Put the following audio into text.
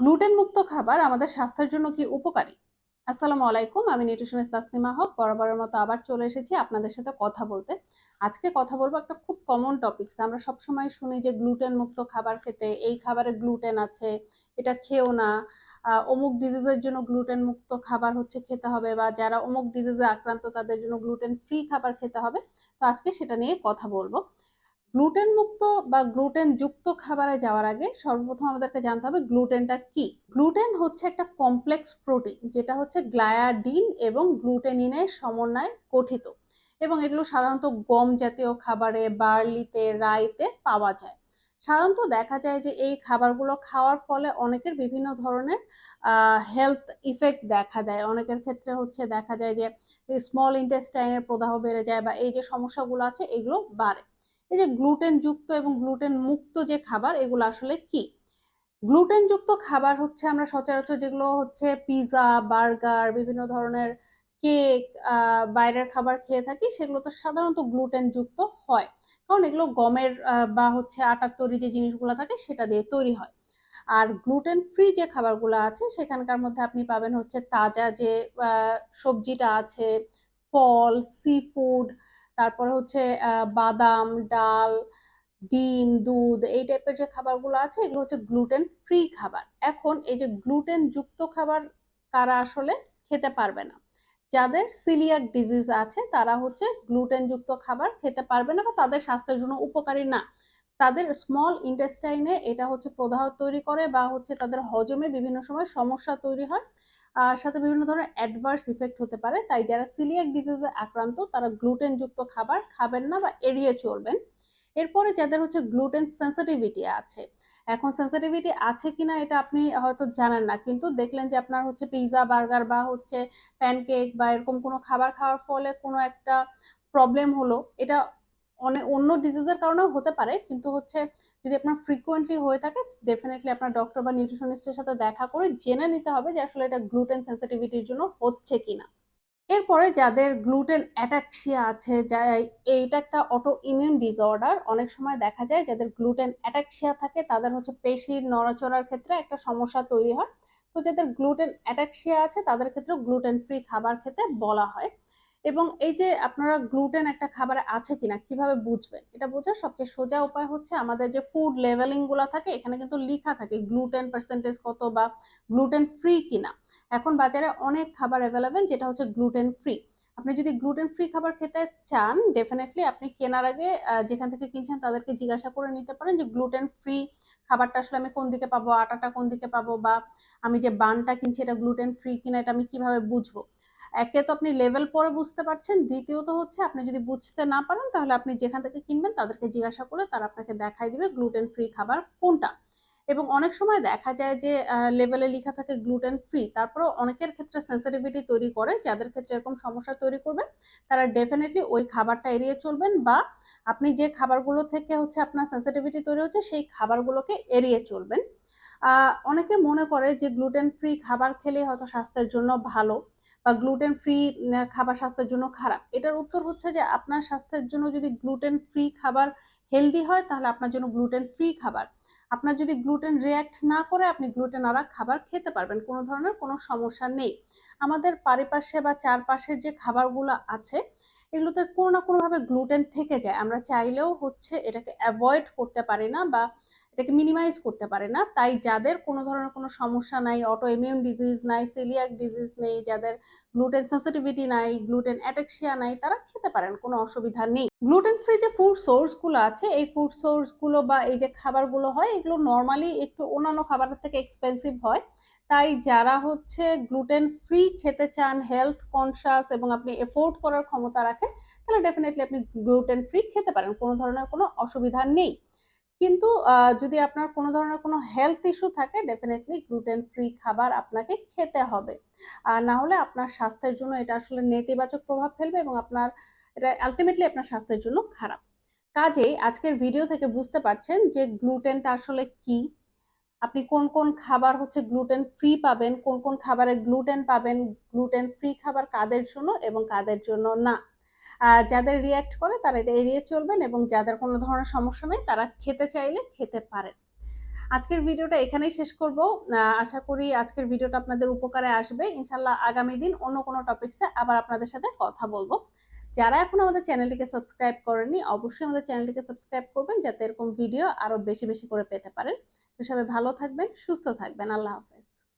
Gluten মুক্ত খাবার আমাদের স্বাস্থ্যের জন্য কি উপকারী? আসসালামু আলাইকুম, আমি নিউট্রিশনিস্ট তাসনিমা হক বরাবরের মতো আবার চলে এসেছি আপনাদের সাথে কথা বলতে। আজকে কথা বলবো একটা খুব কমন টপিকস। আমরা সবসময় শুনি যে গ্লুটেন মুক্ত খাবার খেতে, এই খাবারে গ্লুটেন আছে, এটা খেও না, অমুক ডিজিজের জন্য গ্লুটেন মুক্ত খাবার হচ্ছে খেতে হবে, বা যারা অমুক ডিজিজে আক্রান্ত তাদের জন্য গ্লুটেন ফ্রি খাবার খেতে হবে। তো আজকে সেটা নিয়ে কথা বলবো। গ্লুটেন মুক্ত বা গ্লুটেন যুক্ত খাবারে যাওয়ার আগে সর্বপ্রথম আমাদেরকে জানতে হবে গ্লুটেনটা কি। গ্লুটেন হচ্ছে একটা কমপ্লেক্স প্রোটিন, যেটা হচ্ছে গ্লায়াডিন এবং গ্লুটেনিনের সমন্বয়ে গঠিত, এবং এগুলো সাধারণত গম জাতীয় খাবারে, বার্লিতে, রাইতে পাওয়া যায়। সাধারণত দেখা যায় যে এই খাবারগুলো খাওয়ার ফলে অনেকের বিভিন্ন ধরনের হেলথ ইফেক্ট দেখা দেয়। অনেকের ক্ষেত্রে হচ্ছে দেখা যায় যে স্মল ইন্টেস্টাইনের প্রদাহ বেড়ে যায়, বা এই যে সমস্যাগুলো আছে এগুলো বাড়ে। এই যে গ্লুটেন যুক্ত এবং গ্লুটেন মুক্ত যে খাবার, এগুলো আসলে কি? গ্লুটেন যুক্ত খাবার হচ্ছে আমরা সচরাচর যেগুলো হচ্ছে পিৎজা, বার্গার, বিভিন্ন ধরনের কেক, বাইরের খাবার খেয়ে থাকি, সেগুলো তো সাধারণত গ্লুটেন যুক্ত হয়, কারণ এগুলো গমের বা হচ্ছে আটার তৈরি যে জিনিসগুলো থাকে সেটা দিয়ে তৈরি হয়। আর গ্লুটেন ফ্রি যে খাবারগুলো আছে সেখানকার মধ্যে আপনি পাবেন হচ্ছে তাজা যে সবজিটা আছে, ফল, সি ফুড, তারপরে হচ্ছে বাদাম, ডাল, ডিম, দুধ, এই টাইপের যে খাবারগুলো আছে এগুলো হচ্ছে গ্লুটেন ফ্রি খাবার। এখন এই যে গ্লুটেন যুক্ত খাবার কারা আসলে খেতে পারবে না? যাদের সিলিয়াক ডিজিজ আছে তারা হচ্ছে গ্লুটেন যুক্ত খাবার খেতে পারবে না, বা তাদের স্বাস্থ্যের জন্য উপকারী না। তাদের স্মল ইন্টেস্টাইনে এটা হচ্ছে প্রদাহ তৈরি করে, বা হচ্ছে তাদের হজমে বিভিন্ন সময় সমস্যা তৈরি হয়, সাথে বিভিন্ন ধরনের অ্যাডভার্স ইফেক্ট হতে পারে। তাই যারা সিলিয়াক ডিজিজে আক্রান্ত তারা গ্লুটেন যুক্ত খাবার খাবেন না বা এড়িয়ে চলবেন। এরপরে যাদের হচ্ছে গ্লুটেন সেন্সিটিভিটি আছে, এখন সেন্সিটিভিটি আছে কিনা এটা আপনি হয়তো জানেন না, কিন্তু দেখলেন যে আপনার হচ্ছে পিৎজা, বার্গার বা হচ্ছে প্যানকেক বা এরকম কোনো খাবার খাওয়ার ফলে কোনো একটা প্রবলেম হলো, এটা অনেক অন্য ডিজিজের কারণেও হতে পারে, কিন্তু হচ্ছে যদি আপনার ফ্রিকোয়েন্টলি হয়ে থাকে ডেফিনেটলি আপনার ডক্টর বা নিউট্রিশনিস্টের সাথে দেখা করে জেনে নিতে হবে যে আসলে এটা গ্লুটেন সেন্সিটিভিটির জন্য হচ্ছে কিনা। এরপরে যাদের গ্লুটেন অ্যাটাক্সিয়া আছে, যা এইটা একটা অটো ইমিউন ডিসঅর্ডার, অনেক সময় দেখা যায় যাদের গ্লুটেন অ্যাটাক্সিয়া থাকে তাদের হচ্ছে পেশির নড়াচড়ার ক্ষেত্রে একটা সমস্যা তৈরি হয়। তো যাদের গ্লুটেন অ্যাটাক্সিয়া আছে তাদের ক্ষেত্রে গ্লুটেন ফ্রি খাবার খেতে বলা হয়। এবং এই যে আপনারা গ্লুটেন একটা খাবারে আছে কিনা কিভাবে বুঝবেন, এটা বোঝার সবচেয়ে সোজা উপায় হচ্ছে আমাদের যে ফুড লেভেলিং গুলো থাকে এখানে কিন্তু লেখা থাকে গ্লুটেন পার্সেন্টেজ কত বা গ্লুটেন ফ্রি কিনা। এখন বাজারে অনেক খাবার অ্যাভেলেবেল যেটা হচ্ছে গ্লুটেন ফ্রি। আপনি যদি গ্লুটেন ফ্রি খাবার খেতে চান ডেফিনেটলি আপনি কেনার আগে যেখান থেকে কিনছেন তাদেরকে জিজ্ঞাসা করে নিতে পারেন যে গ্লুটেন ফ্রি খাবারটা আসলে আমি কোন দিকে পাবো, আটাটা কোন দিকে পাবো, বা আমি যে বানটা কিনছি এটা গ্লুটেন ফ্রি কিনা এটা আমি কিভাবে বুঝবো। একে তো আপনি লেভেল পরে বুঝতে পারছেন, দ্বিতীয়ত হচ্ছে আপনি যদি বুঝতে না পারেন তাহলে আপনি যেখান থেকে কিনবেন তাদেরকে জিজ্ঞাসা করে তারা আপনাকে দেখাই দিবে গ্লুটেন ফ্রি খাবার কোনটা। এবং অনেক সময় দেখা যায় যে লেবেলে লেখা থাকে গ্লুটেন ফ্রি, তারপরেও অনেকের ক্ষেত্রে সেন্সিটিভিটি তৈরি করে। যাদের ক্ষেত্রে এরকম সমস্যা তৈরি করবে তারা ডেফিনেটলি ওই খাবারটা এড়িয়ে চলবেন, বা আপনি যে খাবারগুলো থেকে হচ্ছে আপনার সেন্সিটিভিটি তৈরি হচ্ছে সেই খাবারগুলোকে এড়িয়ে চলবেন। অনেকে মনে করে যে গ্লুটেন ফ্রি খাবার খেলে হয়তো স্বাস্থ্যের জন্য ভালো, বা গ্লুটেন ফ্রি খাবার স্বাস্থ্যের জন্য খারাপ। এটার উত্তর হচ্ছে যে আপনার স্বাস্থ্যের জন্য যদি গ্লুটেন ফ্রি খাবার হেলদি হয় তাহলে আপনার জন্য গ্লুটেন ফ্রি খাবার। আপনার যদি গ্লুটেন রিঅ্যাক্ট না করে আপনি গ্লুটেন আলা খাবার খেতে পারবেন, কোনো ধরনের কোনো সমস্যা নেই। আমাদের পারিপার্শ্বে বা চারপাশের যে খাবারগুলো আছে এগুলোতে কোনো না কোনো ভাবে গ্লুটেন থেকে যায়, আমরা চাইলেও হচ্ছে এটাকে অ্যাভয়েড করতে পারি না বা এটাকে মিনিমাইজ করতে পারে না। তাই যাদের কোনো ধরনের কোনো সমস্যা নাই, অটো ইমিউন ডিজিজ নাই, সেলিয়াক ডিজিজ নেই, যাদের গ্লুটেন সেন্সিটিভিটি নাই, গ্লুটেন অ্যাটাক্সিয়া নাই, তারা খেতে পারেন, কোনো অসুবিধা নেই। গ্লুটেন ফ্রি যে ফুড সোর্স গুলো আছে এই ফুড সোর্স গুলো বা এই যে খাবারগুলো হয় এগুলো নর্মালি একটু অন্যান্য খাবারের থেকে এক্সপেন্সিভ হয়। তাই যারা হচ্ছে গ্লুটেন ফ্রি খেতে চান, হেলথ কনসাস এবং আপনি এফোর্ড করার ক্ষমতা রাখেন, তাহলে ডেফিনেটলি আপনি গ্লুটেন ফ্রি খেতে পারেন, কোনো ধরনের কোনো অসুবিধা নেই। কিন্তু যদি আপনার কোনো ধরনের কোনো হেলথ ইস্যু থাকে ডেফিনেটলি গ্লুটেন ফ্রি খাবার আপনাকে খেতে হবে। আর না হলে আপনার স্বাস্থ্যের জন্য এটা আসলে নেতিবাচক প্রভাব ফেলবে, এবং আপনার এটা আলটিমেটলি আপনার স্বাস্থ্যের জন্য খারাপ। কাজেই আজকের ভিডিও থেকে বুঝতে পারছেন যে গ্লুটেনটা আসলে কি, আপনি কোন কোন খাবার হচ্ছে গ্লুটেন ফ্রি পাবেন, কোন কোন খাবারে গ্লুটেন পাবেন, গ্লুটেন ফ্রি খাবার কাদের জন্য এবং কাদের জন্য না। যাদের রিয়াক্ট করে তারা এটা এড়িয়ে চলবেন, এবং যাদের কোনো ধরনের সমস্যা নেই তারা খেতে চাইলে খেতে পারেন। আজকের ভিডিওটা এখানেই শেষ করব। আশা করি আজকের ভিডিওটা আপনাদের উপকারে আসবে। ইনশাল্লাহ আগামী দিন অন্য কোনো টপিকসে আবার আপনাদের সাথে কথা বলবো। যারা এখন আমাদের চ্যানেলটিকে সাবস্ক্রাইব করেননি অবশ্যই আমাদের চ্যানেলটিকে সাবস্ক্রাইব করবেন, যাতে এরকম ভিডিও আরো বেশি বেশি করে পেতে পারেন। তো সবাই ভালো থাকবেন, সুস্থ থাকবেন। আল্লাহ হাফেজ।